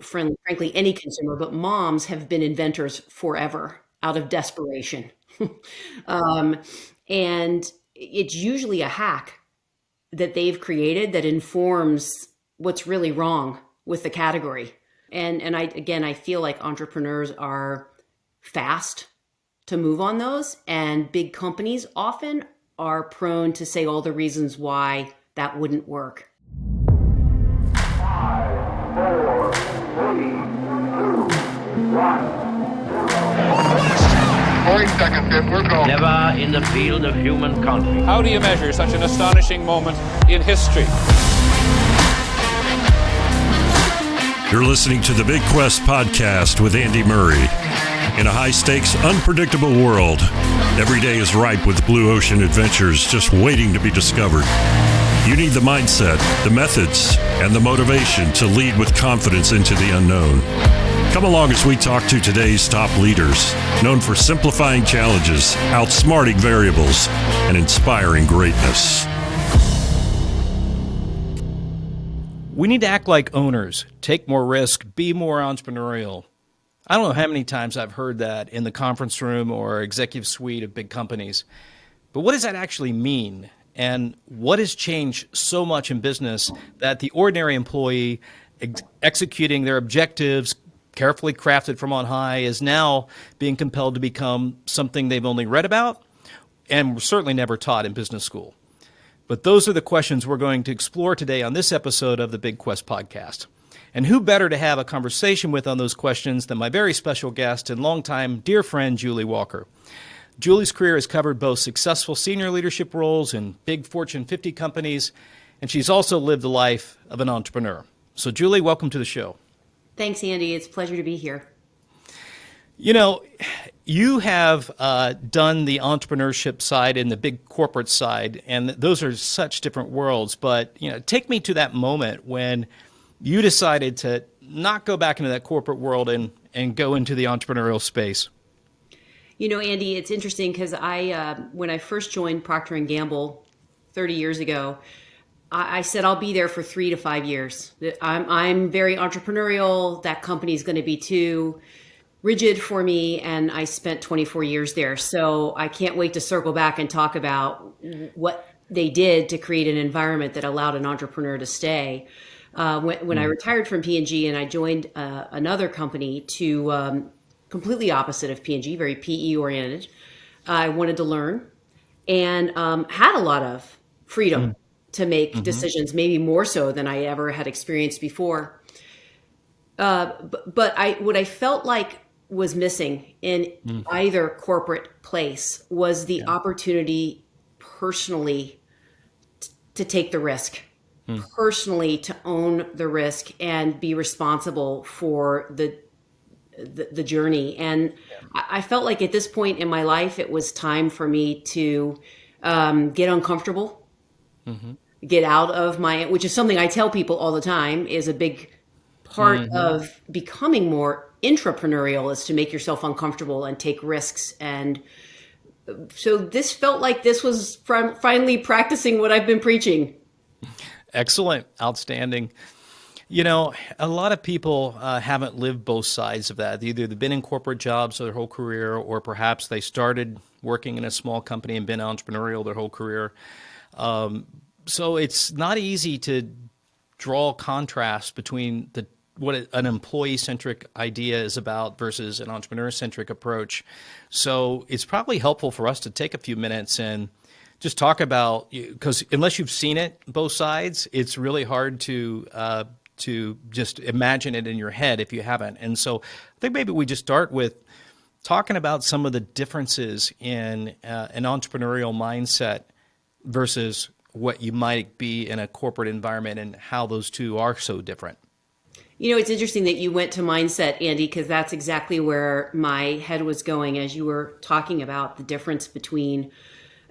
frankly, any consumer, but moms have been inventors forever out of desperation. um, and it's usually a hack that they've created that informs what's really wrong with the category. And I feel like entrepreneurs are fast to move on those, and big companies often are prone to say all the reasons why that wouldn't work. 5, 4, 3, 2, 1. 40 seconds, Pip. We're going. Never in the field of human conflict. How do you measure such an astonishing moment in history? You're listening to the bigQUEST podcast with Andy Murray. In a high-stakes, unpredictable world, every day is ripe with blue ocean adventures just waiting to be discovered. You need the mindset, the methods, and the motivation to lead with confidence into the unknown. Come along as we talk to today's top leaders, known for simplifying challenges, outsmarting variables, and inspiring greatness. We need to act like owners, take more risk, be more entrepreneurial. I don't know how many times I've heard that in the conference room or executive suite of big companies. But what does that actually mean? And what has changed so much in business that the ordinary employee executing their objectives, carefully crafted from on high, is now being compelled to become something they've only read about and certainly never taught in business school? But those are the questions we're going to explore today on this episode of the bigQUEST podcast. And who better to have a conversation with on those questions than my very special guest and longtime dear friend, Julie Walker. Julie's career has covered both successful senior leadership roles in big Fortune 50 companies, and she's also lived the life of an entrepreneur. So Julie, welcome to the show. Thanks, Andy. It's a pleasure to be here. You know, you have done the entrepreneurship side and the big corporate side, and those are such different worlds. But, take me to that moment when you decided to not go back into that corporate world and go into the entrepreneurial space. Andy, it's interesting because when I first joined Procter & Gamble 30 years ago, I said I'll be there for 3 to 5 years. I'm very entrepreneurial. That company is going to be too rigid for me, and I spent 24 years there. So I can't wait to circle back and talk about what they did to create an environment that allowed an entrepreneur to stay. When I retired from P&G and I joined another company to completely opposite of P&G, very PE oriented, I wanted to learn and had a lot of freedom to make decisions, maybe more so than I ever had experienced before. But what I felt like was missing in either corporate place was the opportunity personally to take the risk. Personally to own the risk and be responsible for the journey. And I felt like at this point in my life, it was time for me to get uncomfortable, get out of which is something I tell people all the time is a big part of becoming more intrapreneurial, is to make yourself uncomfortable and take risks. And so this felt like this was finally practicing what I've been preaching. Excellent. Outstanding. A lot of people haven't lived both sides of that. Either they've been in corporate jobs their whole career, or perhaps they started working in a small company and been entrepreneurial their whole career. So it's not easy to draw contrast between what an employee-centric idea is about versus an entrepreneur-centric approach. So it's probably helpful for us to take a few minutes and just talk about, because unless you've seen it, both sides, it's really hard to just imagine it in your head if you haven't. And so I think maybe we just start with talking about some of the differences in an entrepreneurial mindset versus what you might be in a corporate environment and how those two are so different. It's interesting that you went to mindset, Andy, because that's exactly where my head was going as you were talking about the difference between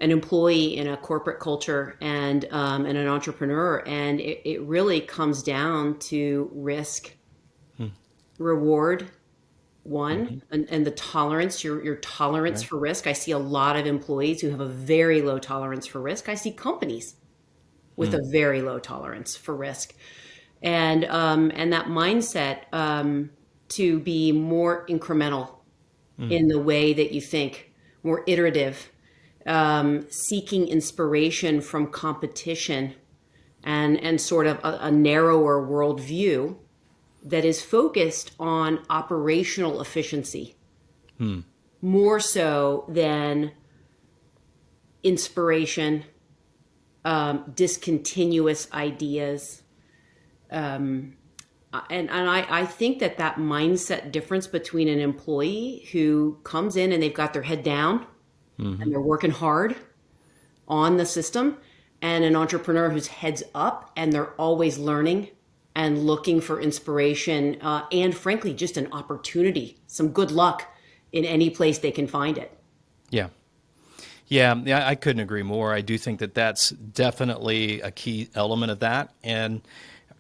an employee in a corporate culture and an entrepreneur. And it really comes down to risk, reward, and the tolerance, your tolerance for risk. I see a lot of employees who have a very low tolerance for risk. I see companies with a very low tolerance for risk. and that mindset to be more incremental in the way that you think, more iterative, seeking inspiration from competition and sort of a narrower worldview that is focused on operational efficiency more so than inspiration, discontinuous ideas. And I think that mindset difference between an employee who comes in and they've got their head down and they're working hard on the system, and an entrepreneur whose head's up and they're always learning and looking for inspiration, and frankly, just an opportunity, some good luck in any place they can find it. Yeah. Yeah, I couldn't agree more. I do think that that's definitely a key element of that. And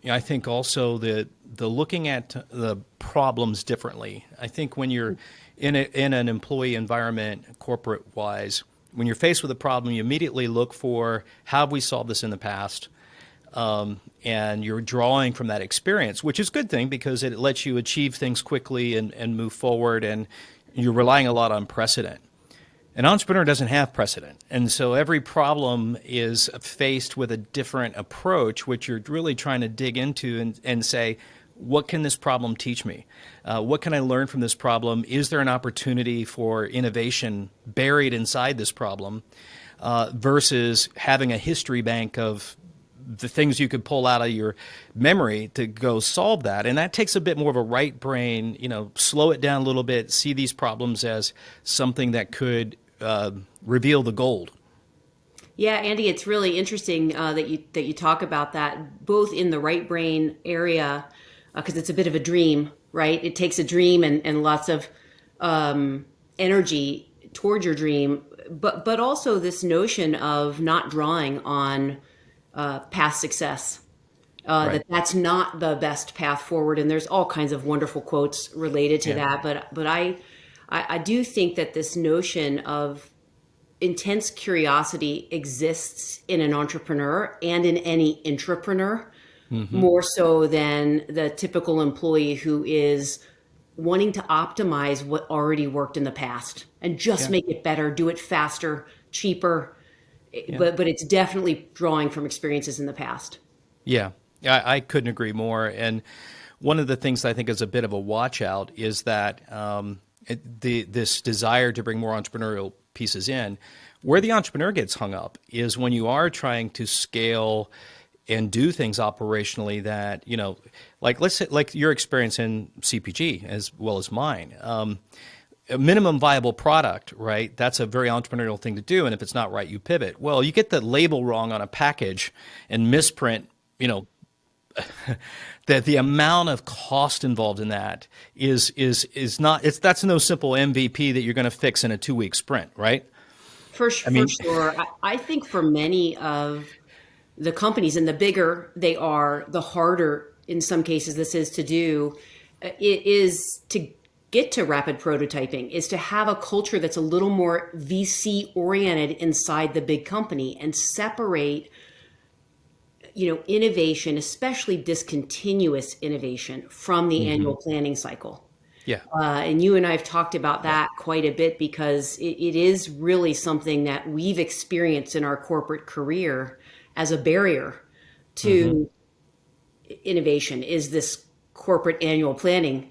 I think also the looking at the problems differently. I think when you're in an employee environment, corporate-wise, when you're faced with a problem, you immediately look for how have we solved this in the past, and you're drawing from that experience, which is a good thing because it lets you achieve things quickly and move forward, and you're relying a lot on precedent. An entrepreneur doesn't have precedent, and so every problem is faced with a different approach, which you're really trying to dig into and say, what can this problem teach me? What can I learn from this problem? Is there an opportunity for innovation buried inside this problem, versus having a history bank of the things you could pull out of your memory to go solve that? And that takes a bit more of a right brain, slow it down a little bit, see these problems as something that could reveal the gold. Yeah, Andy, it's really interesting that you talk about that, both in the right brain area, because it's a bit of a dream, right? It takes a dream and lots of energy toward your dream, but also this notion of not drawing on past success. Right. That's not the best path forward, and there's all kinds of wonderful quotes related to that. But I do think that this notion of intense curiosity exists in an entrepreneur and in any intrapreneur, more so than the typical employee who is wanting to optimize what already worked in the past and just make it better, do it faster, cheaper. But it's definitely drawing from experiences in the past. Yeah, I couldn't agree more. And one of the things that I think is a bit of a watch out is that this desire to bring more entrepreneurial pieces in, where the entrepreneur gets hung up is when you are trying to scale and do things operationally that, like let's say, like your experience in CPG as well as mine. A minimum viable product, right? That's a very entrepreneurial thing to do. And if it's not right, you pivot. Well, you get the label wrong on a package and misprint, that the amount of cost involved in that is not, that's no simple MVP that you're going to fix in a 2-week sprint, right? For sure. I think for many of the companies, and the bigger they are, the harder in some cases this is to do, it is to get to rapid prototyping, is to have a culture that's a little more VC oriented inside the big company and separate, innovation, especially discontinuous innovation, from the annual planning cycle. Yeah. And you and I have talked about that quite a bit because it is really something that we've experienced in our corporate career as a barrier to innovation, is this corporate annual planning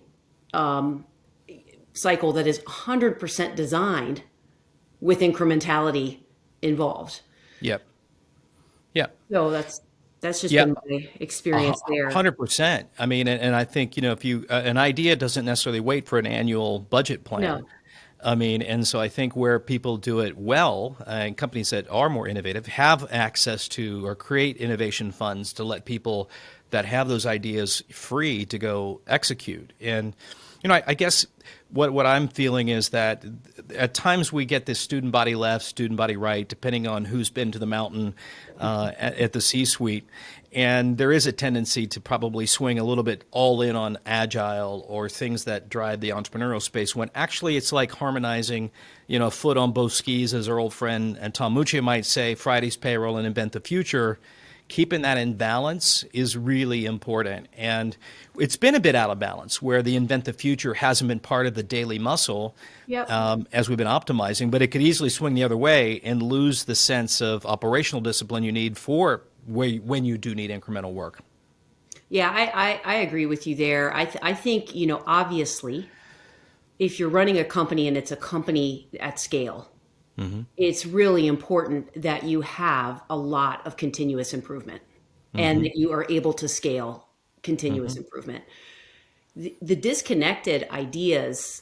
cycle that is 100% designed with incrementality involved. Yep. Yeah. So that's just been my experience there. 100%. I mean, and I think, if you, an idea doesn't necessarily wait for an annual budget plan. No. I mean, and so I think where people do it well, and companies that are more innovative have access to or create innovation funds to let people that have those ideas free to go execute. And, I guess what I'm feeling is that at times we get this student body left, student body right, depending on who's been to the mountain at the C-suite. And there is a tendency to probably swing a little bit all in on agile or things that drive the entrepreneurial space, when actually it's like harmonizing, a foot on both skis, as our old friend and Tom Muccia might say, Friday's payroll and invent the future, keeping that in balance is really important. And it's been a bit out of balance where the invent the future hasn't been part of the daily muscle Yep. as we've been optimizing, but it could easily swing the other way and lose the sense of operational discipline you need for when you do need incremental work. Yeah, I agree with you there. I think, obviously, if you're running a company and it's a company at scale, it's really important that you have a lot of continuous improvement and that you are able to scale continuous improvement. The disconnected ideas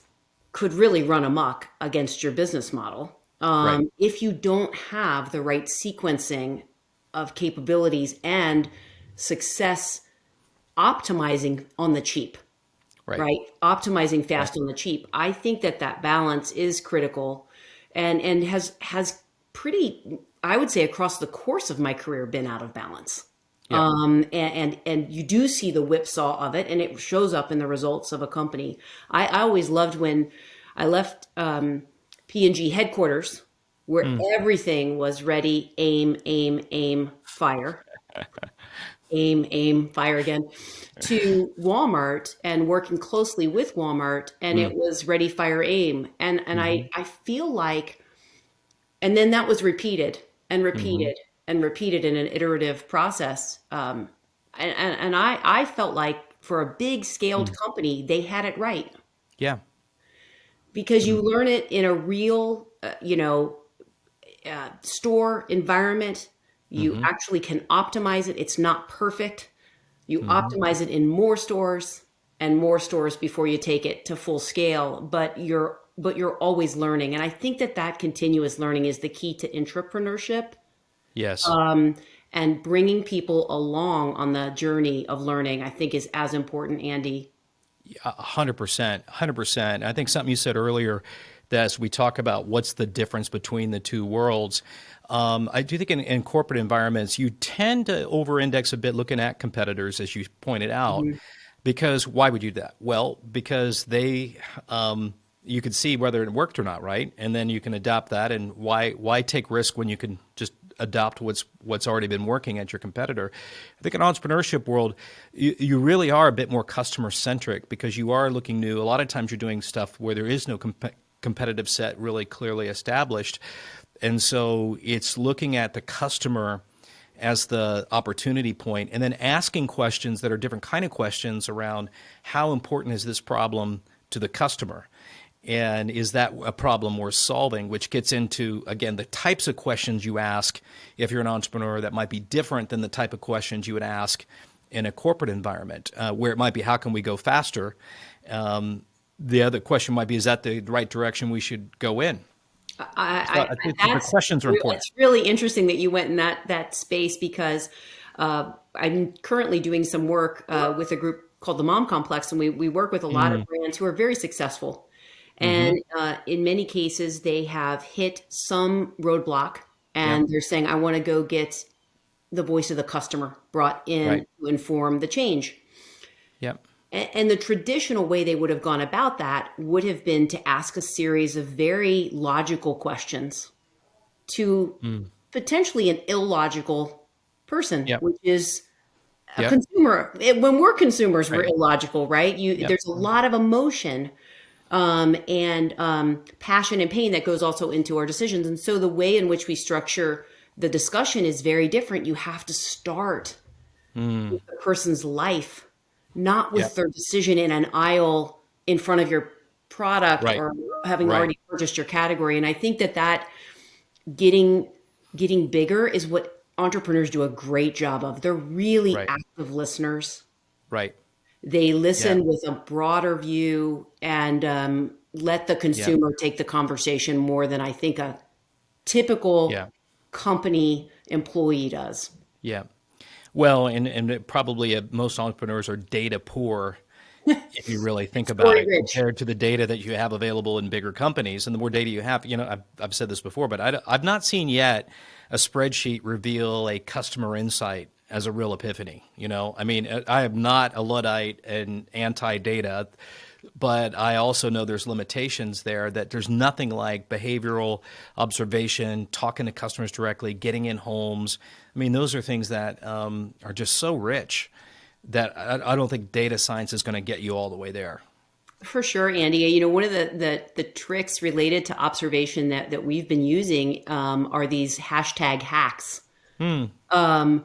could really run amok against your business model Right. if you don't have the right sequencing of capabilities and success optimizing on the cheap, Right. right? Optimizing fast Right. on the cheap. I think that balance is critical and has pretty, I would say, across the course of my career been out of balance. Yeah. And you do see the whipsaw of it, and it shows up in the results of a company. I always loved when I left P&G headquarters, where everything was ready, aim, fire, aim, fire again, to Walmart and working closely with Walmart, and it was ready, fire, aim, and I feel like, and then that was repeated and repeated and repeated in an iterative process. And I felt like for a big scaled company, they had it right Yeah. because you learn it in a real, store environment. You actually can optimize it. It's not perfect. You optimize it in more stores and more stores before you take it to full scale, but you're always learning. And I think that continuous learning is the key to intrapreneurship. Yes. And bringing people along on the journey of learning, I think, is as important, Andy. 100%, 100%. I think something you said earlier, that as we talk about what's the difference between the two worlds, I do think in corporate environments, you tend to over-index a bit looking at competitors, as you pointed out, because why would you do that? Well, because they, you can see whether it worked or not, right? And then you can adopt that. And why take risk when you can just adopt what's already been working at your competitor? I think in entrepreneurship world, you really are a bit more customer centric because you are looking new. A lot of times you're doing stuff where there is no competitive set really clearly established. And so it's looking at the customer as the opportunity point and then asking questions that are different kind of questions around how important is this problem to the customer? And is that a problem worth solving, which gets into, again, the types of questions you ask if you're an entrepreneur that might be different than the type of questions you would ask in a corporate environment, where it might be, how can we go faster? The other question might be, is that the right direction we should go in? I think the questions are important. It's really interesting that you went in that space because I'm currently doing some work with a group called the Mom Complex, and we work with a lot of brands who are very successful. And in many cases, they have hit some roadblock and they're saying, I want to go get the voice of the customer brought in to inform the change. Yep. And the traditional way they would have gone about that would have been to ask a series of very logical questions to potentially an illogical person, which is a consumer. When we're consumers, we're illogical, right? There's a lot of emotion and passion and pain that goes also into our decisions. And so the way in which we structure the discussion is very different. You have to start with the person's life, not with their decision in an aisle in front of your product or having already purchased your category. And I think that getting bigger is what entrepreneurs do a great job of. They're really active listeners. Right. They listen with a broader view and let the consumer take the conversation more than I think a typical company employee does. Yeah. Well, and probably most entrepreneurs are data poor if you really think about it, compared to the data that you have available in bigger companies. And the more data you have, I've said this before, but I've not seen yet a spreadsheet reveal a customer insight as a real epiphany. I mean, I am not a Luddite and anti-data. but I also know there's limitations there, that there's nothing like behavioral observation, talking to customers directly, getting in homes. I mean, those are things that are just so rich that I don't think data science is going to get you all the way there. For sure, Andy. One of the tricks related to observation that we've been using are these hashtag hacks. Moms,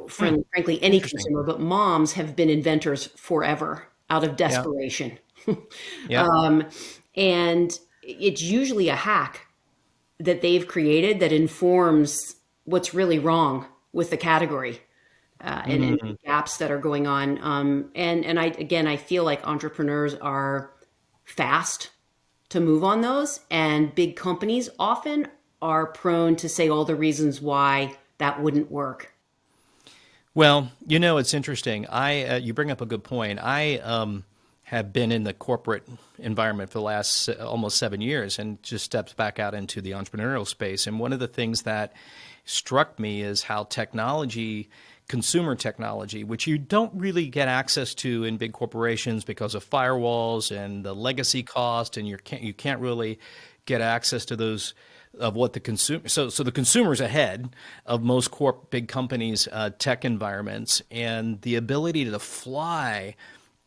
frankly, any consumer, but moms have been inventors forever out of desperation. Yeah. And it's usually a hack that they've created that informs what's really wrong with the category. And gaps that are going on. And I feel like entrepreneurs are fast to move on those, and big companies often are prone to say all the reasons why that wouldn't work. Well, it's interesting. You bring up a good point. I have been in the corporate environment for the last almost 7 years, and just stepped back out into the entrepreneurial space. And one of the things that struck me is how consumer technology, which you don't really get access to in big corporations because of firewalls and the legacy cost, and you can't really get access to those of what the consumer. So the consumer's ahead of most big companies' tech environments, and the ability to fly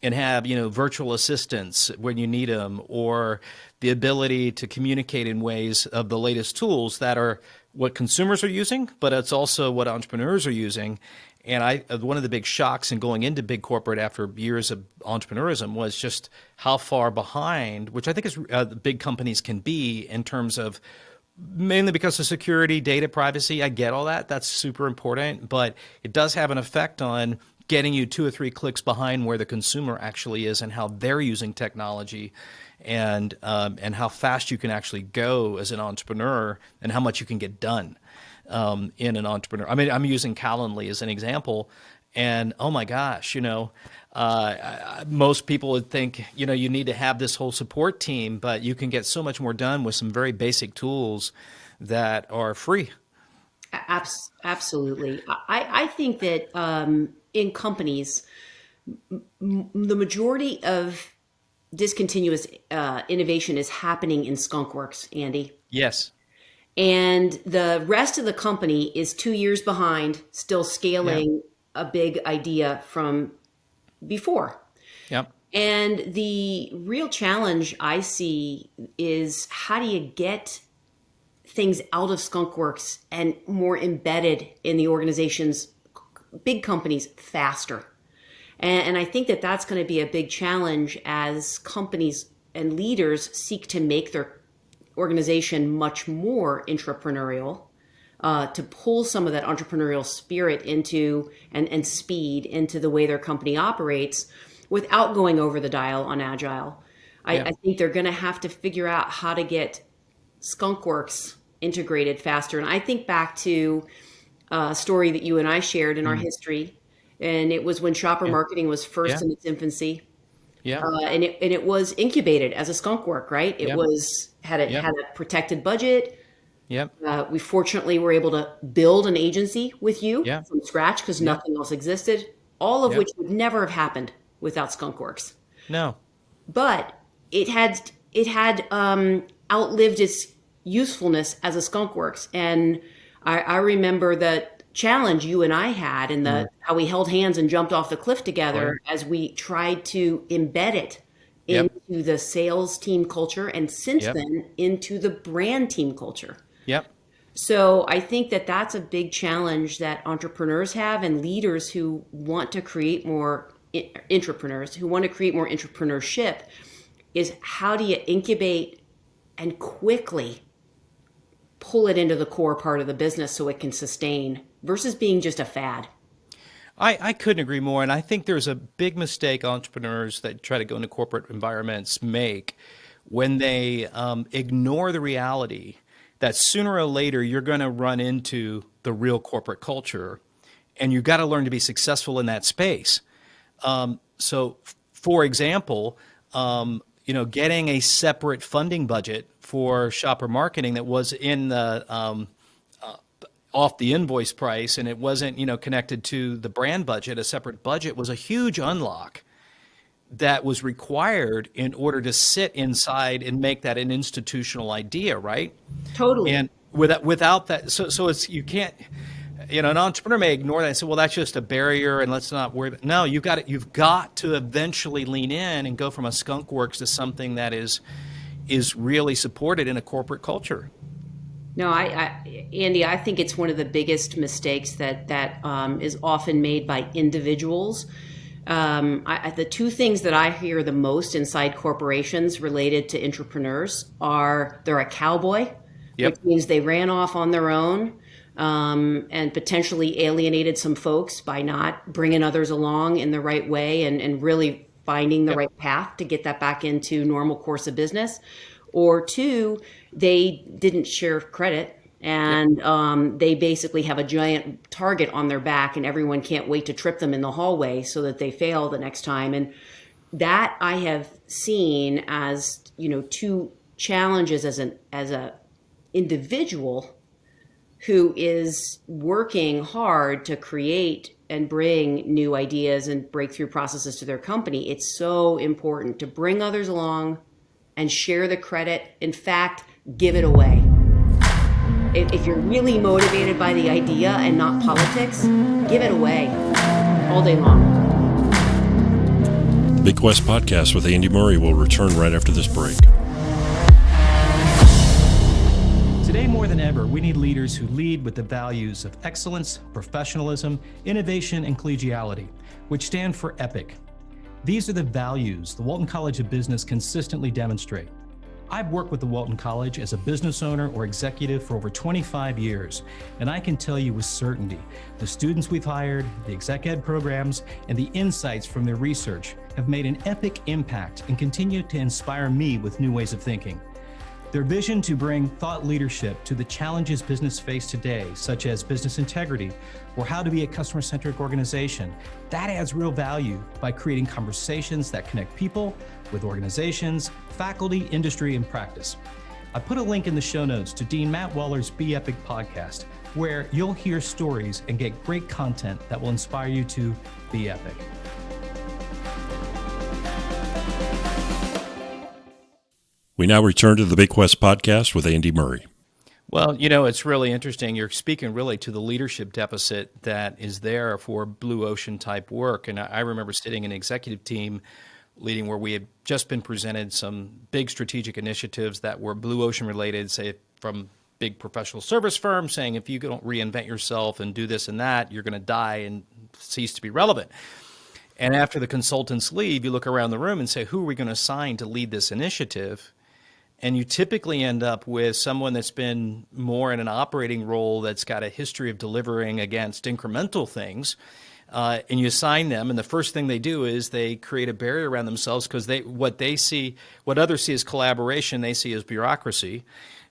and have virtual assistants when you need them, or the ability to communicate in ways of the latest tools that are what consumers are using, but it's also what entrepreneurs are using. And one of the big shocks in going into big corporate after years of entrepreneurism was just how far behind, which I think is big companies can be in terms of, mainly because of security, data privacy. I get all that. That's super important, but it does have an effect on getting you 2 or 3 clicks behind where the consumer actually is and how they're using technology, and how fast you can actually go as an entrepreneur and how much you can get done. In an entrepreneur. I mean, I'm using Calendly as an example, and oh my gosh, most people would think, you need to have this whole support team, but you can get so much more done with some very basic tools that are free. Absolutely. I think that in companies, the majority of discontinuous innovation is happening in skunkworks, Andy. Yes. And the rest of the company is 2 years behind, still scaling a big idea from before. Yep. And the real challenge I see is, how do you get things out of skunkworks and more embedded in the organization's big companies faster? And I think that that's going to be a big challenge as companies and leaders seek to make their organization much more intrapreneurial, to pull some of that entrepreneurial spirit into and speed into the way their company operates without going over the dial on agile. I think they're going to have to figure out how to get skunkworks integrated faster. And I think back to a story that you and I shared in our history, and it was when shopper marketing was first in its infancy. Yeah. And it was incubated as a skunkwork, right? It had a protected budget. Yep. We fortunately were able to build an agency with you from scratch because nothing else existed, all of which would never have happened without skunkworks. No. But it had outlived its usefulness as a skunkworks. And I remember the challenge you and I had, and how we held hands and jumped off the cliff together as we tried to embed it into the sales team culture, and since then into the brand team culture. Yep. So I think that that's a big challenge that entrepreneurs have, and leaders who want to create more intrapreneurs who want to create more entrepreneurship, is how do you incubate and quickly pull it into the core part of the business so it can sustain, versus being just a fad. I couldn't agree more. And I think there's a big mistake entrepreneurs that try to go into corporate environments make when they ignore the reality that sooner or later you're going to run into the real corporate culture, and you've got to learn to be successful in that space. So, for example, getting a separate funding budget for shopper marketing that was in the off the invoice price, and it wasn't connected to the brand budget, a separate budget, was a huge unlock. that was required in order to sit inside and make that an institutional idea, right? Totally. And without that, so it's, you can't, an entrepreneur may ignore that and say, well, that's just a barrier and let's not worry. No, you've got to eventually lean in and go from a skunk works to something that is really supported in a corporate culture. No, Andy, I think it's one of the biggest mistakes that is often made by individuals. The two things that I hear the most inside corporations related to entrepreneurs are they're a cowboy, Yep. which means they ran off on their own and potentially alienated some folks by not bringing others along in the right way and really finding the right path to get that back into normal course of business. Or two, they didn't share credit and they basically have a giant target on their back and everyone can't wait to trip them in the hallway so that they fail the next time. And that I have seen as, two challenges as a individual who is working hard to create and bring new ideas and breakthrough processes to their company. It's so important to bring others along and share the credit. In fact, give it away. If you're really motivated by the idea and not politics, give it away all day long. The Big Quest podcast with Andy Murray will return right after this break. Today more than ever, we need leaders who lead with the values of excellence, professionalism, innovation, and collegiality, which stand for EPIC. These are the values the Walton College of Business consistently demonstrate. I've worked with the Walton College as a business owner or executive for over 25 years, and I can tell you with certainty, the students we've hired, the exec ed programs, and the insights from their research have made an epic impact and continue to inspire me with new ways of thinking. Their vision to bring thought leadership to the challenges business face today, such as business integrity or how to be a customer-centric organization, that adds real value by creating conversations that connect people with organizations, faculty, industry, and practice. I put a link in the show notes to Dean Matt Waller's Be Epic podcast, where you'll hear stories and get great content that will inspire you to be epic. We now return to the bigQUEST podcast with Andy Murray. Well, it's really interesting. You're speaking really to the leadership deficit that is there for blue ocean type work. And I remember sitting in an executive team leading where we had just been presented some big strategic initiatives that were blue ocean related, say from big professional service firms saying, if you don't reinvent yourself and do this and that, you're going to die and cease to be relevant. And after the consultants leave, you look around the room and say, who are we going to assign to lead this initiative? And you typically end up with someone that's been more in an operating role that's got a history of delivering against incremental things. And you assign them, and the first thing they do is they create a barrier around themselves because what others see as collaboration, they see as bureaucracy,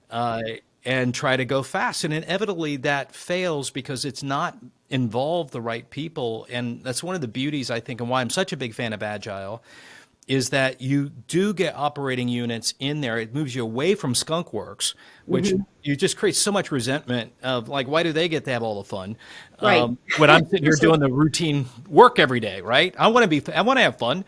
and try to go fast. And inevitably that fails because it's not involved the right people. And that's one of the beauties, I think, and why I'm such a big fan of Agile, is that you do get operating units in there. It moves you away from skunk works, which you just create so much resentment of, like, why do they get to have all the fun? Right. When I'm sitting here doing the routine work every day, right? I want to have fun.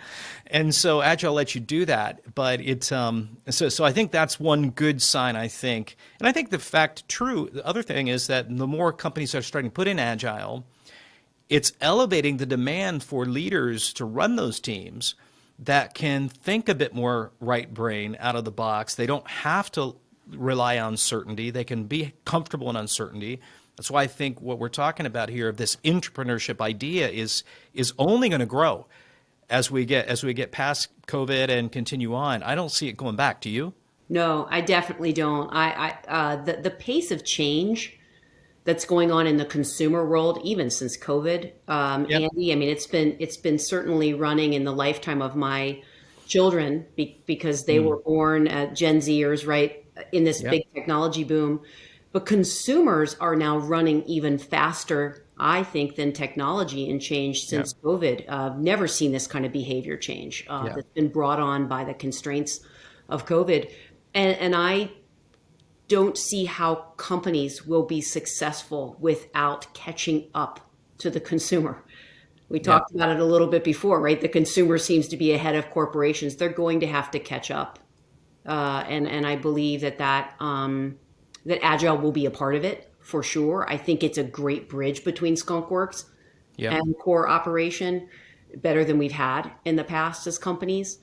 And so Agile lets you do that. But it's, so I think that's one good sign, I think. And I think the other thing is that the more companies are starting to put in Agile, it's elevating the demand for leaders to run those teams that can think a bit more right brain out of the box. They don't have to rely on certainty. They can be comfortable in uncertainty. That's why I think what we're talking about here of this entrepreneurship idea is only going to grow as we get past COVID and continue on. I don't see it going back. Do you? No, I definitely don't. The pace of change that's going on in the consumer world, even since COVID, Andy. I mean, it's been certainly running in the lifetime of my children because they were born Gen Zers, right, in this big technology boom. But consumers are now running even faster, I think, than technology in change since COVID. I've never seen this kind of behavior change that's been brought on by the constraints of COVID, and I don't see how companies will be successful without catching up to the consumer. We talked about it a little bit before, right? The consumer seems to be ahead of corporations. They're going to have to catch up. And I believe that Agile will be a part of it for sure. I think it's a great bridge between Skunkworks and core operation, better than we've had in the past as companies.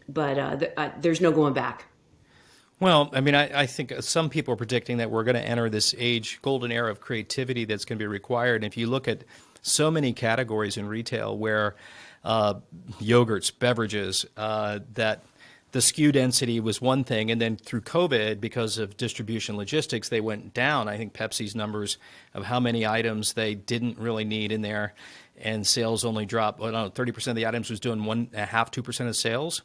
But there's no going back. Well, I mean, I think some people are predicting that we're going to enter this golden era of creativity that's going to be required. And if you look at so many categories in retail where yogurts, beverages, that the SKU density was one thing, and then through COVID, because of distribution logistics, they went down. I think Pepsi's numbers of how many items they didn't really need in there, and sales only dropped. Well, no, 30% of the items was doing 1.5%, 2% of sales.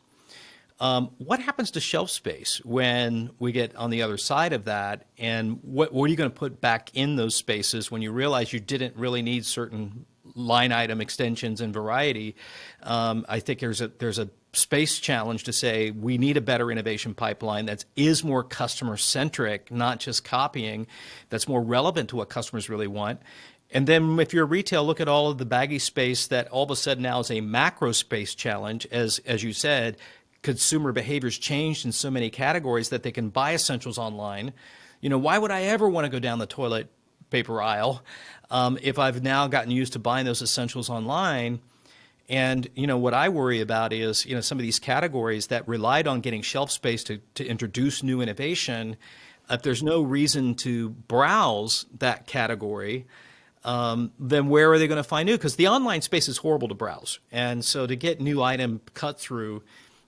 What happens to shelf space when we get on the other side of that? And what are you going to put back in those spaces when you realize you didn't really need certain line item extensions and variety? I think there's a space challenge to say we need a better innovation pipeline that is more customer centric, not just copying, that's more relevant to what customers really want. And then if you're retail, look at all of the baggy space that all of a sudden now is a macro space challenge. As you said, consumer behavior's changed in so many categories that they can buy essentials online. You know, why would I ever want to go down the toilet paper aisle if I've now gotten used to buying those essentials online? And, you know, what I worry about is, you know, some of these categories that relied on getting shelf space to introduce new innovation, if there's no reason to browse that category, then where are they going to find new? Because the online space is horrible to browse. And so to get new item cut through,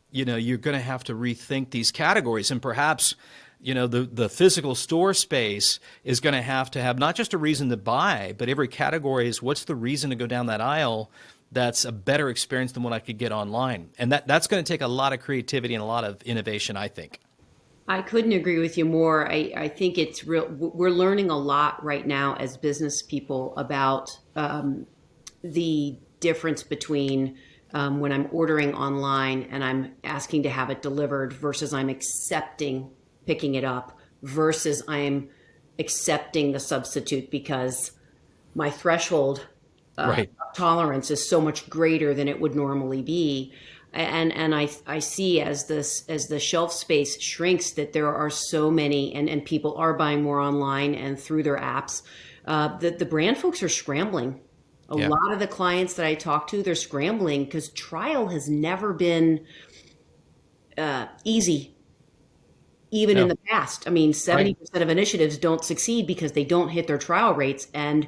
you know, you're going to have to rethink these categories. And perhaps, you know, the physical store space is going to have not just a reason to buy, but every category is what's the reason to go down that aisle that's a better experience than what I could get online. And that's going to take a lot of creativity and a lot of innovation, I think. I couldn't agree with you more. I think it's real. We're learning a lot right now as business people about the difference between when I'm ordering online and I'm asking to have it delivered versus I'm accepting picking it up versus I'm accepting the substitute because my threshold tolerance is so much greater than it would normally be. And I see as the shelf space shrinks that there are so many and people are buying more online and through their apps, that the brand folks are scrambling. A lot of the clients that I talk to, they're scrambling because trial has never been easy, even in the past. I mean, 70% of initiatives don't succeed because they don't hit their trial rates. And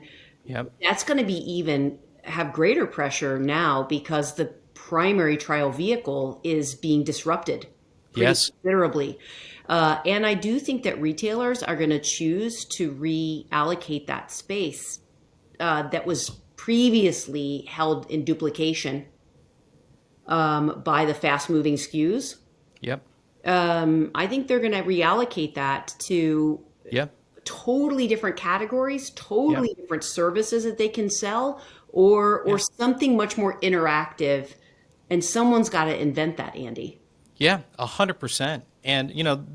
that's going to be have greater pressure now because the primary trial vehicle is being disrupted considerably. And I do think that retailers are going to choose to reallocate that space that was previously held in duplication by the fast-moving SKUs. I think they're going to reallocate that to totally different categories, totally different services that they can sell, or something much more interactive. And someone's got to invent that, Andy. Yeah, 100%. And, you know,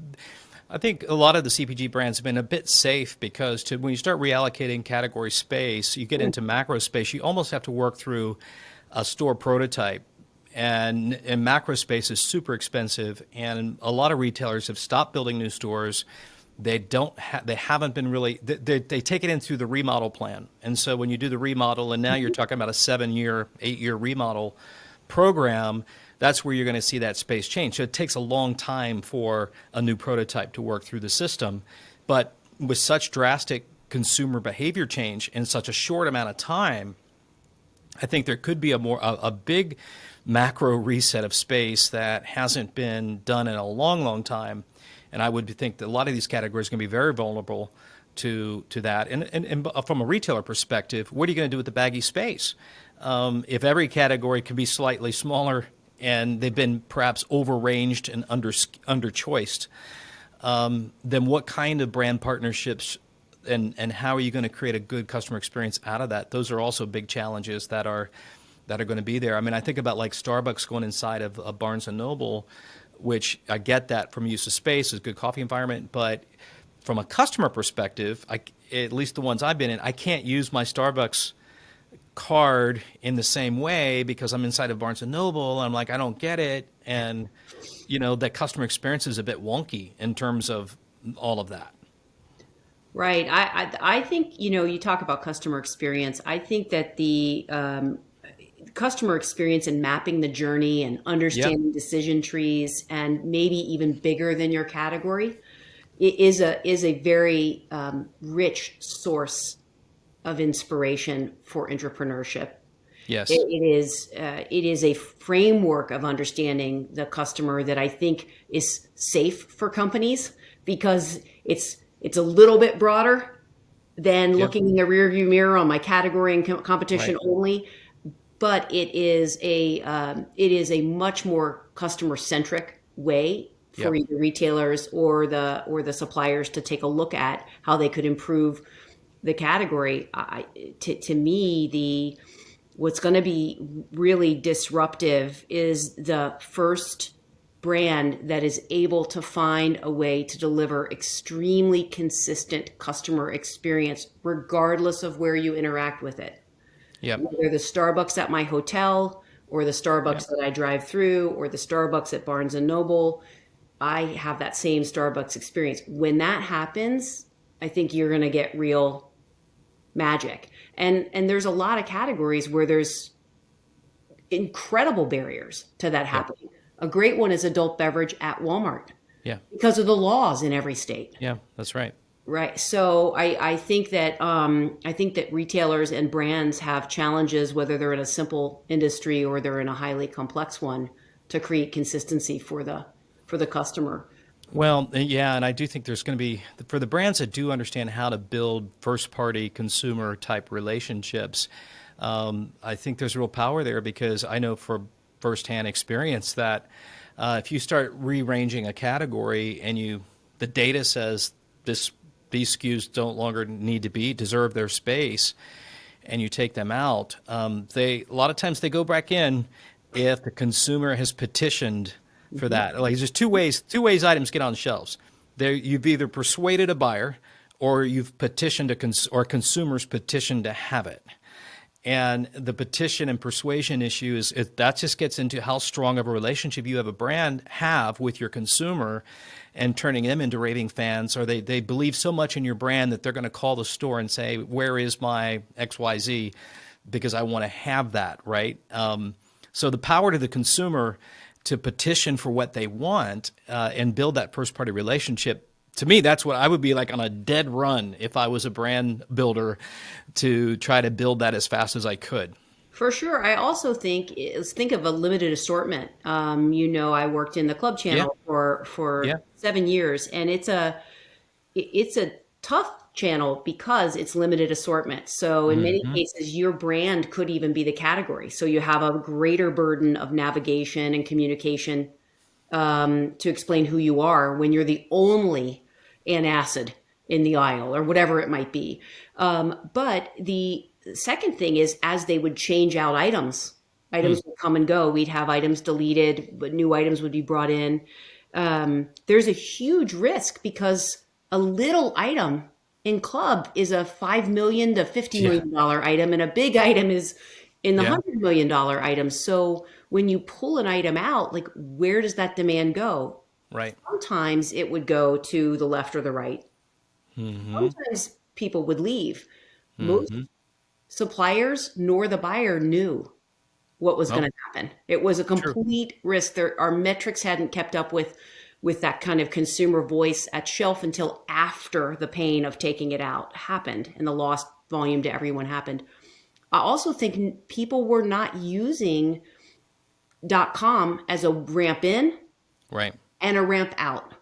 I think a lot of the CPG brands have been a bit safe because when you start reallocating category space, you get into macro space, you almost have to work through a store prototype. And macro space is super expensive. And a lot of retailers have stopped building new stores. They haven't been really, they take it in through the remodel plan. And so when you do the remodel, and now you're talking about a 7-year, 8-year remodel program, that's where you're going to see that space change. So it takes a long time for a new prototype to work through the system. But with such drastic consumer behavior change in such a short amount of time, I think there could be a big macro reset of space that hasn't been done in a long, long time. And I would think that a lot of these categories are going to be very vulnerable to that. And from a retailer perspective, what are you going to do with the baggy space? If every category can be slightly smaller and they've been perhaps overranged and underchoiced, then what kind of brand partnerships and how are you going to create a good customer experience out of that? Those are also big challenges that are going to be there. I mean, I think about like Starbucks going inside of a Barnes & Noble, which I get that from use of space, is a good coffee environment, but from a customer perspective, at least the ones I've been in, I can't use my Starbucks card in the same way because I'm inside of Barnes and Noble. I'm like, I don't get it. And, that customer experience is a bit wonky in terms of all of that. Right. I think, you talk about customer experience. I think that the customer experience and mapping the journey and understanding decision trees, and maybe even bigger than your category, is a very rich source of inspiration for entrepreneurship. Yes. It is a framework of understanding the customer that I think is safe for companies, because it's a little bit broader than looking in the rearview mirror on my category and competition only. But it is a much more customer centric way for either retailers or the suppliers to take a look at how they could improve the category. To me, what's going to be really disruptive is the first brand that is able to find a way to deliver extremely consistent customer experience, regardless of where you interact with it. Yep. Whether the Starbucks at my hotel, or the Starbucks that I drive through, or the Starbucks at Barnes and Noble, I have that same Starbucks experience. When that happens, I think you're going to get real magic. And there's a lot of categories where there's incredible barriers to that happening. A great one is adult beverage at Walmart. Yeah. Because of the laws in every state. Yeah, that's right. Right. So I think that retailers and brands have challenges, whether they're in a simple industry or they're in a highly complex one, to create consistency for the customer. Well, yeah, and I do think there's going to be, for the brands that do understand how to build first-party consumer-type relationships, I think there's real power there, because I know for firsthand experience that if you start rearranging a category and the data says these SKUs don't longer deserve their space, and you take them out, a lot of times they go back in if the consumer has petitioned for that. Like, there's two ways items get on shelves. You've either persuaded a buyer, or you've petitioned or consumers petitioned to have it. And the petition and persuasion issue that just gets into how strong of a relationship you have a brand have with your consumer, and turning them into raving fans, or they believe so much in your brand that they're going to call the store and say, where is my XYZ? Because I want to have that, right? So the power to the consumer to petition for what they want and build that first-party relationship, to me, that's what I would be like on a dead run if I was a brand builder, to try to build that as fast as I could. For sure. I also think of a limited assortment. I worked in the club channel for 7 years, and it's a tough channel because it's limited assortment. So in many cases, your brand could even be the category. So you have a greater burden of navigation and communication to explain who you are when you're the only antacid in the aisle, or whatever it might be. But the second thing is, as they would change out items would come and go. We'd have items deleted, but new items would be brought in. There's a huge risk, because a little item in club is a $5 million to $50 million item, and a big item is in the $100 million item. So when you pull an item out, like, where does that demand go? Right. Sometimes it would go to the left or the right. Sometimes people would leave. Most suppliers nor the buyer knew what was going to happen. It was a complete risk. Our metrics hadn't kept up with that kind of consumer voice at shelf until after the pain of taking it out happened and the lost volume to everyone happened. I also think people were not using .com as a ramp in, right, and a ramp out.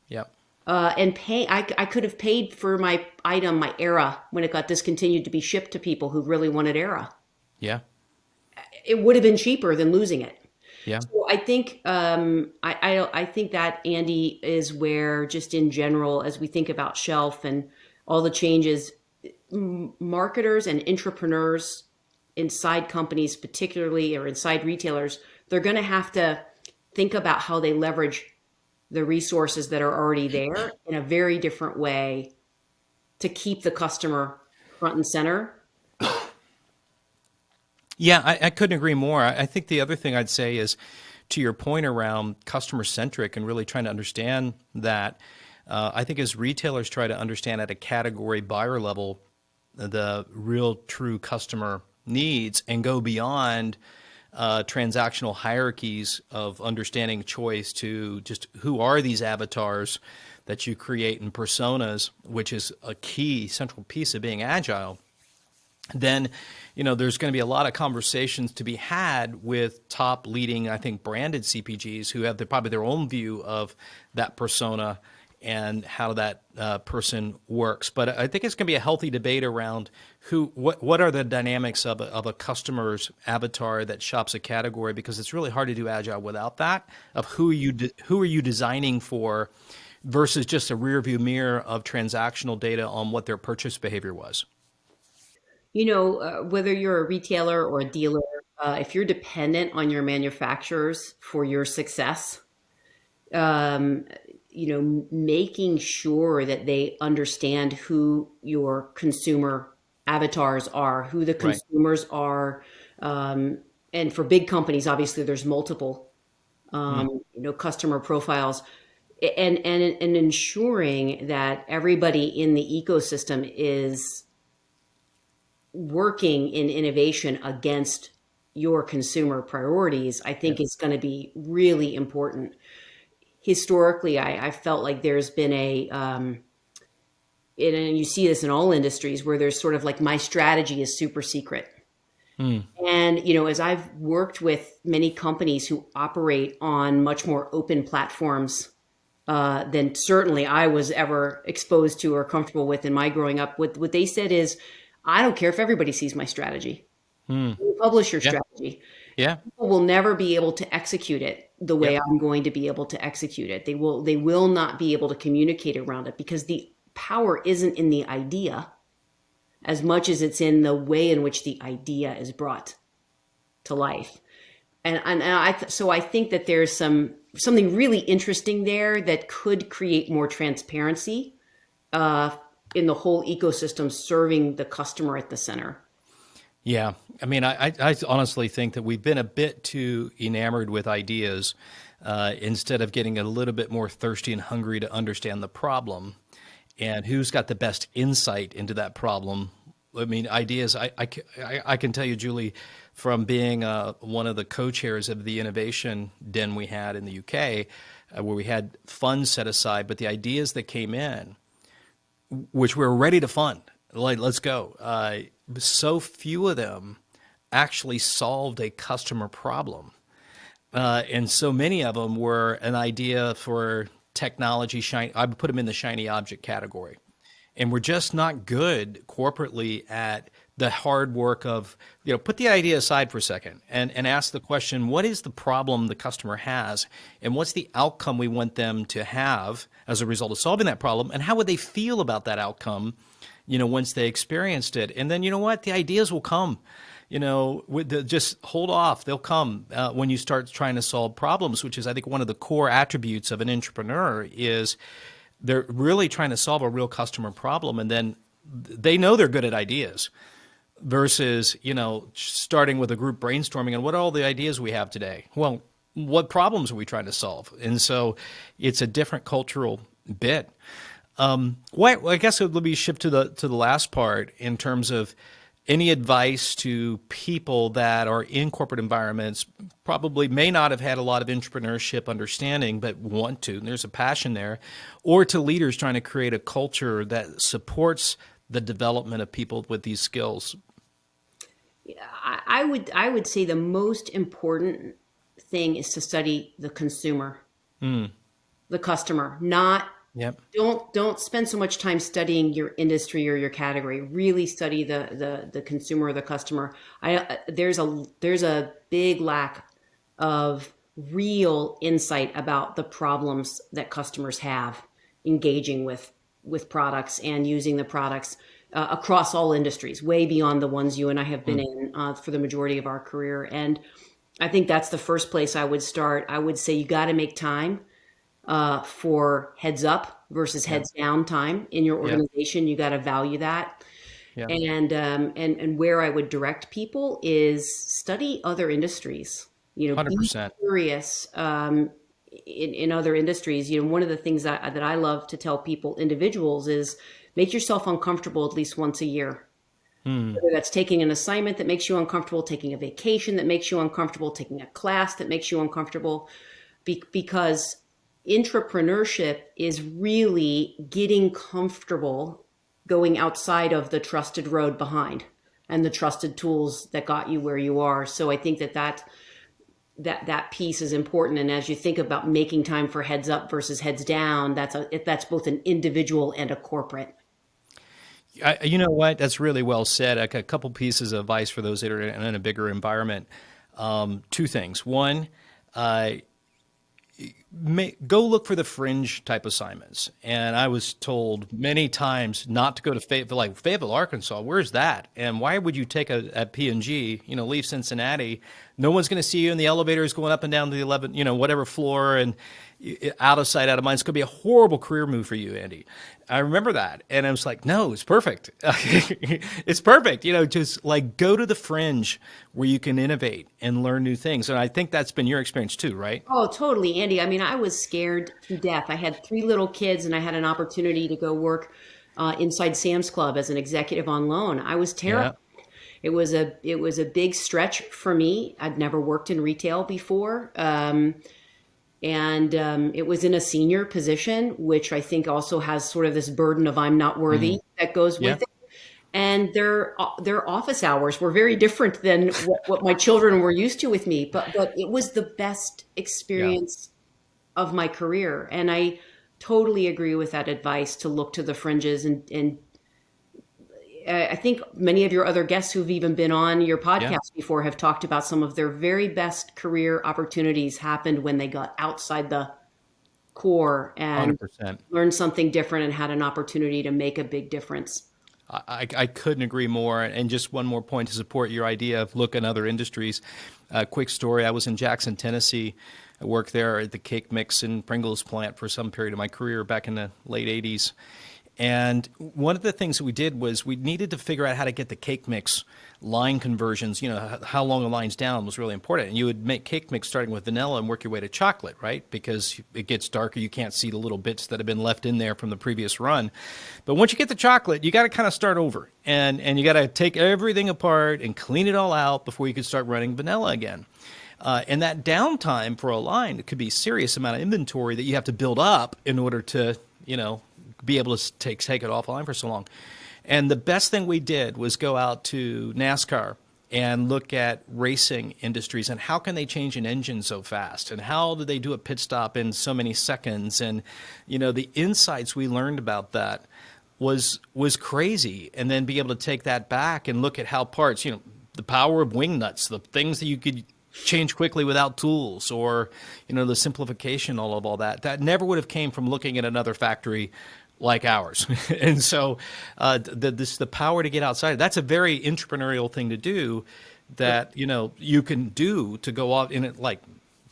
Yep. I could have paid for my item, my Era, when it got discontinued, to be shipped to people who really wanted Era. Yeah. It would have been cheaper than losing it. Yeah. So I think I think that, Andy, is where, just in general, as we think about shelf and all the changes, marketers and entrepreneurs inside companies, particularly, or inside retailers, they're going to have to think about how they leverage the resources that are already there in a very different way to keep the customer front and center. Yeah, I couldn't agree more. I think the other thing I'd say is, to your point around customer centric and really trying to understand that, I think as retailers try to understand at a category buyer level the real true customer needs and go beyond transactional hierarchies of understanding choice to just who are these avatars that you create in personas, which is a key central piece of being agile, then there's going to be a lot of conversations to be had with top leading, I think, branded CPGs who have probably their own view of that persona and how that person works. But I think it's going to be a healthy debate around what are the dynamics of a customer's avatar that shops a category, because it's really hard to do agile without that, of who are you designing for versus just a rear view mirror of transactional data on what their purchase behavior was. Whether you're a retailer or a dealer, if you're dependent on your manufacturers for your success, making sure that they understand who your consumer avatars are, who the Right. consumers are. And for big companies, obviously there's multiple, customer profiles, and ensuring that everybody in the ecosystem is working in innovation against your consumer priorities, I think is going to be really important. Historically, I felt like there's been and you see this in all industries, where there's sort of like, my strategy is super secret. And, as I've worked with many companies who operate on much more open platforms than certainly I was ever exposed to or comfortable with in my growing up, what they said is, I don't care if everybody sees my strategy. You publish your strategy. Yeah. People will never be able to execute it the way I'm going to be able to execute it. They will not be able to communicate around it, because the power isn't in the idea as much as it's in the way in which the idea is brought to life. So I think that there's something really interesting there that could create more transparency in the whole ecosystem, serving the customer at the center. Yeah. I mean, I honestly think that we've been a bit too enamored with ideas instead of getting a little bit more thirsty and hungry to understand the problem and who's got the best insight into that problem. I mean, ideas, I can tell you, Julie, from being one of the co-chairs of the innovation den we had in the UK, where we had funds set aside, but the ideas that came in, which we were ready to fund, like, let's go. So few of them actually solved a customer problem. And so many of them were an idea for technology. I would put them in the shiny object category. And we're just not good corporately at the hard work of, put the idea aside for a second and ask the question, what is the problem the customer has? And what's the outcome we want them to have as a result of solving that problem? And how would they feel about that outcome, once they experienced it? And then, the ideas will come. Just hold off. They'll come when you start trying to solve problems, which is, I think, one of the core attributes of an entrepreneur is they're really trying to solve a real customer problem. And then they know they're good at ideas versus, starting with a group brainstorming and what are all the ideas we have today? Well, what problems are we trying to solve? And so it's a different cultural bit. I guess let me shift to the last part in terms of any advice to people that are in corporate environments, probably may not have had a lot of entrepreneurship understanding, but want to, and there's a passion there, or to leaders trying to create a culture that supports the development of people with these skills. I would say the most important thing is to study the consumer, the customer, not. Yep. Don't spend so much time studying your industry or your category. Really study the consumer or the customer. There's a big lack of real insight about the problems that customers have engaging with products and using the products across all industries, way beyond the ones you and I have been in for the majority of our career. And I think that's the first place I would start. I would say you got to make time for heads up versus heads down time in your organization. You got to value that. Yeah. And where I would direct people is study other industries. Be 100%. curious in other industries. One of the things that I love to tell people, individuals, is make yourself uncomfortable at least once a year. Whether that's taking an assignment that makes you uncomfortable, taking a vacation that makes you uncomfortable, taking a class that makes you uncomfortable, because intrapreneurship is really getting comfortable going outside of the trusted road behind and the trusted tools that got you where you are. So I think that piece is important. And as you think about making time for heads up versus heads down, that's both an individual and a corporate. You know what? That's really well said. A couple pieces of advice for those that are in a bigger environment. Two things. One, go look for the fringe type assignments. And I was told many times not to go to Fayetteville, Arkansas. Where's that? And why would you take a P&G, leave Cincinnati? No one's going to see you in the elevators going up and down to the 11th, whatever floor, and out of sight, out of mind. It's going to be a horrible career move for you, Andy. I remember that. And I was like, no, it's perfect. It's perfect. Just like go to the fringe where you can innovate and learn new things. And I think that's been your experience too, right? Oh, totally, Andy. I mean, I was scared to death. I had 3 little kids and I had an opportunity to go work inside Sam's Club as an executive on loan. I was terrified. Yeah. It was a big stretch for me. I'd never worked in retail before. And it was in a senior position, which I think also has sort of this burden of I'm not worthy that goes with it. And their office hours were very different than what my children were used to with me. But it was the best experience of my career. And I totally agree with that advice to look to the fringes. And I think many of your other guests who've even been on your podcast before have talked about some of their very best career opportunities happened when they got outside the core and 100%. learned something different and had an opportunity to make a big difference. I couldn't agree more. And just one more point to support your idea of look in other industries. Quick story. I was in Jackson, Tennessee. I worked there at the cake mix and Pringles plant for some period of my career back in the late 80s. And one of the things that we did was we needed to figure out how to get the cake mix line conversions, how long the line's down was really important. And you would make cake mix starting with vanilla and work your way to chocolate, right? Because it gets darker, you can't see the little bits that have been left in there from the previous run. But once you get the chocolate, you got to kind of start over. And you got to take everything apart and clean it all out before you can start running vanilla again. And that downtime for a line, it could be a serious amount of inventory that you have to build up in order to, be able to take it offline for so long. And the best thing we did was go out to NASCAR and look at racing industries and how can they change an engine so fast and how do they do a pit stop in so many seconds. And, the insights we learned about that was crazy. And then be able to take that back and look at how parts, the power of wing nuts, the things that you could change quickly without tools, or the simplification, all of that never would have came from looking at another factory like ours. And so the power to get outside, that's a very entrepreneurial thing to do that you can do to go out in it. Like,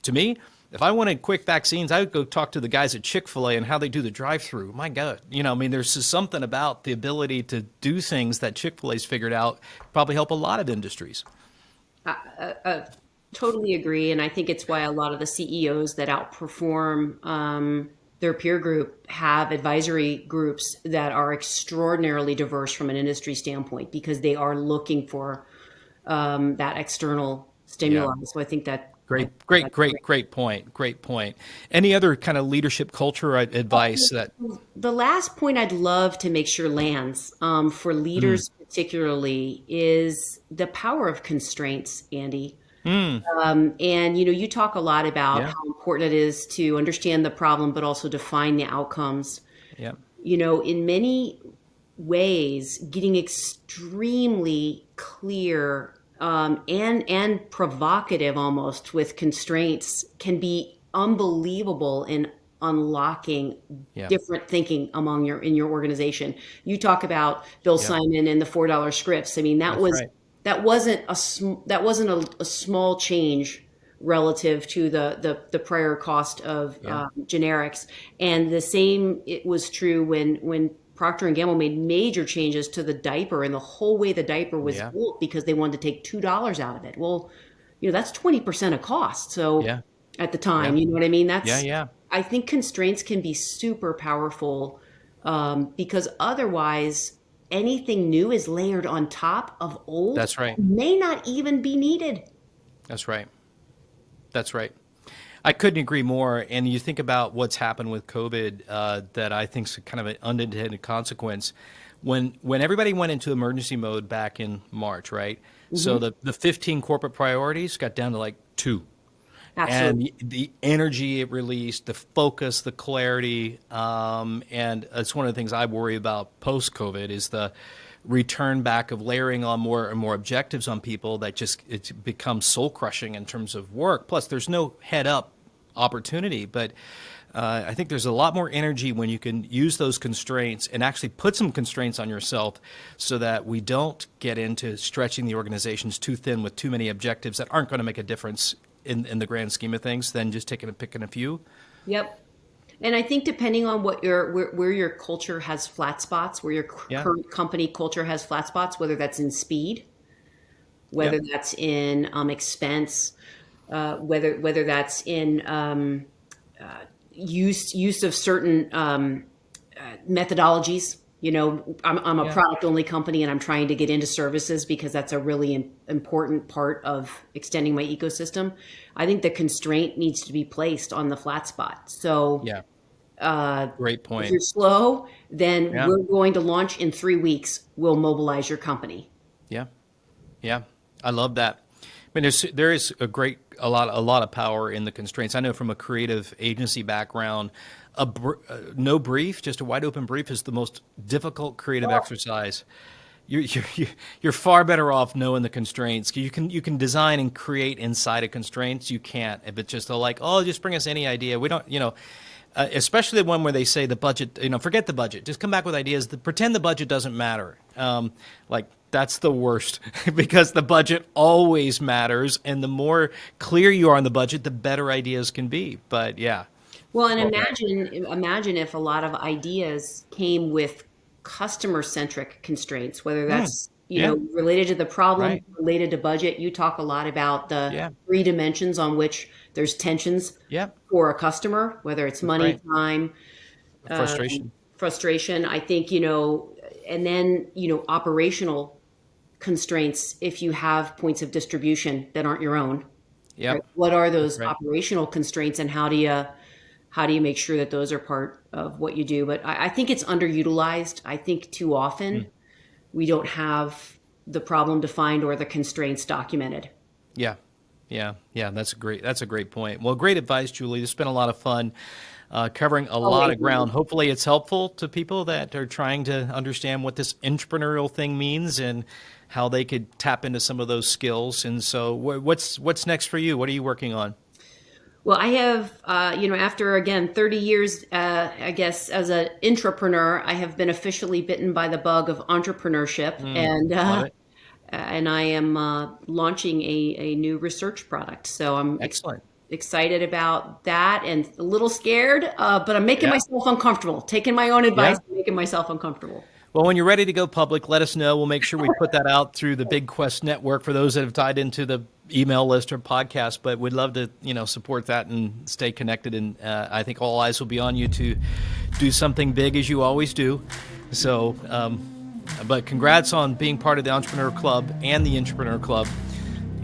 to me, if I wanted quick vaccines, I would go talk to the guys at Chick-fil-A and how they do the drive-through. My God, there's just something about the ability to do things that Chick-fil-A's figured out probably help a lot of industries. Totally agree. And I think it's why a lot of the CEOs that outperform their peer group have advisory groups that are extraordinarily diverse from an industry standpoint, because they are looking for that external stimuli. Yeah. So I think that Great point. Any other kind of leadership culture advice that? The last point I'd love to make sure lands for leaders particularly is the power of constraints, Andy. And, you talk a lot about how important it is to understand the problem, but also define the outcomes. Yeah. In many ways, getting extremely clear and provocative almost with constraints can be unbelievable in unlocking different thinking in your organization. You talk about Bill Simon and the $4 scripts. I mean, that wasn't a small change relative to the prior cost of generics. And the same, it was true when Procter & Gamble made major changes to the diaper and the whole way the diaper was Yeah. built because they wanted to take $2 out of it. Well, that's 20% of cost. So Yeah. at the time, Yeah. you know what I mean? Yeah. I think constraints can be super powerful because otherwise anything new is layered on top of old. That's right. May not even be needed. That's right. That's right. I couldn't agree more. And you think about what's happened with COVID that I think is kind of an unintended consequence. When everybody went into emergency mode back in March, right? So the 15 corporate priorities got down to like 2. Absolutely. And the energy it released, the focus, the clarity, and it's one of the things I worry about post-COVID is the return back of layering on more and more objectives on people that just it becomes soul-crushing in terms of work. Plus, there's no head-up opportunity, but I think there's a lot more energy when you can use those constraints and actually put some constraints on yourself so that we don't get into stretching the organizations too thin with too many objectives that aren't going to make a difference in the grand scheme of things than just picking a few. Yep. And I think depending on what where your culture has flat spots, where your current company culture has flat spots, whether that's in speed, whether that's in expense, whether that's in use of certain methodologies. I'm a product only company and I'm trying to get into services because that's a really important part of extending my ecosystem. I think the constraint needs to be placed on the flat spot. So great point. If you're slow, then we're going to launch in 3 weeks. We'll mobilize your company. Yeah. I love that. I mean, there is a lot of power in the constraints. I know from a creative agency background, no brief, just a wide open brief is the most difficult creative exercise. You're far better off knowing the constraints. You can design and create inside of constraints. You can't if it's just like, oh, just bring us any idea. We don't, especially the one where they say the budget, forget the budget. Just come back with ideas. Pretend the budget doesn't matter. That's the worst because the budget always matters. And the more clear you are on the budget, the better ideas can be. But yeah. Well, and imagine if a lot of ideas came with customer-centric constraints, whether that's related to the problem, related to budget. You talk a lot about the 3 dimensions on which there's tensions for a customer, whether it's money, time, frustration. I think and then operational constraints if you have points of distribution that aren't your own. Yeah. Right? What are those operational constraints, and how do you make sure that those are part of what you do? But I think it's underutilized. I think too often we don't have the problem defined or the constraints documented. Yeah. That's a great point. Well, great advice, Julie. It's been a lot of fun covering a lot of ground. Hopefully it's helpful to people that are trying to understand what this entrepreneurial thing means and how they could tap into some of those skills. And so what's next for you? What are you working on? Well, I have, after, again, 30 years, I guess, as an intrapreneur, I have been officially bitten by the bug of entrepreneurship. And I am launching a new research product. So I'm excited about that and a little scared, but I'm making myself uncomfortable, taking my own advice, making myself uncomfortable. Well, when you're ready to go public, let us know. We'll make sure we put that out through the bigQUEST network for those that have tied into the email list or podcast. But we'd love to, support that and stay connected. And I think all eyes will be on you to do something big as you always do. So, but congrats on being part of the Entrepreneur Club and the Intrapreneur Club.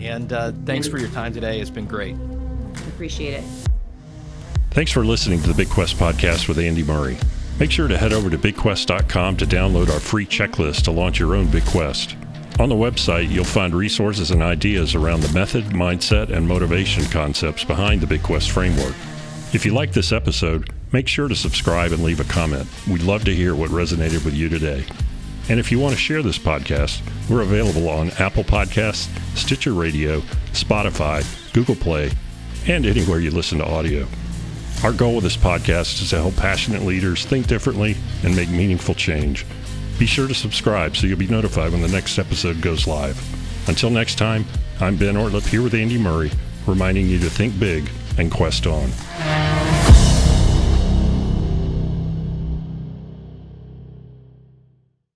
And thanks for your time today. It's been great. Appreciate it. Thanks for listening to the bigQUEST podcast with Andy Murray. Make sure to head over to bigQUEST.com to download our free checklist to launch your own bigQUEST. On the website, you'll find resources and ideas around the method, mindset, and motivation concepts behind the bigQUEST framework. If you like this episode, make sure to subscribe and leave a comment. We'd love to hear what resonated with you today. And if you want to share this podcast, we're available on Apple Podcasts, Stitcher Radio, Spotify, Google Play, and anywhere you listen to audio. Our goal with this podcast is to help passionate leaders think differently and make meaningful change. Be sure to subscribe so you'll be notified when the next episode goes live. Until next time, I'm Ben Ortliff here with Andy Murray, reminding you to think big and quest on.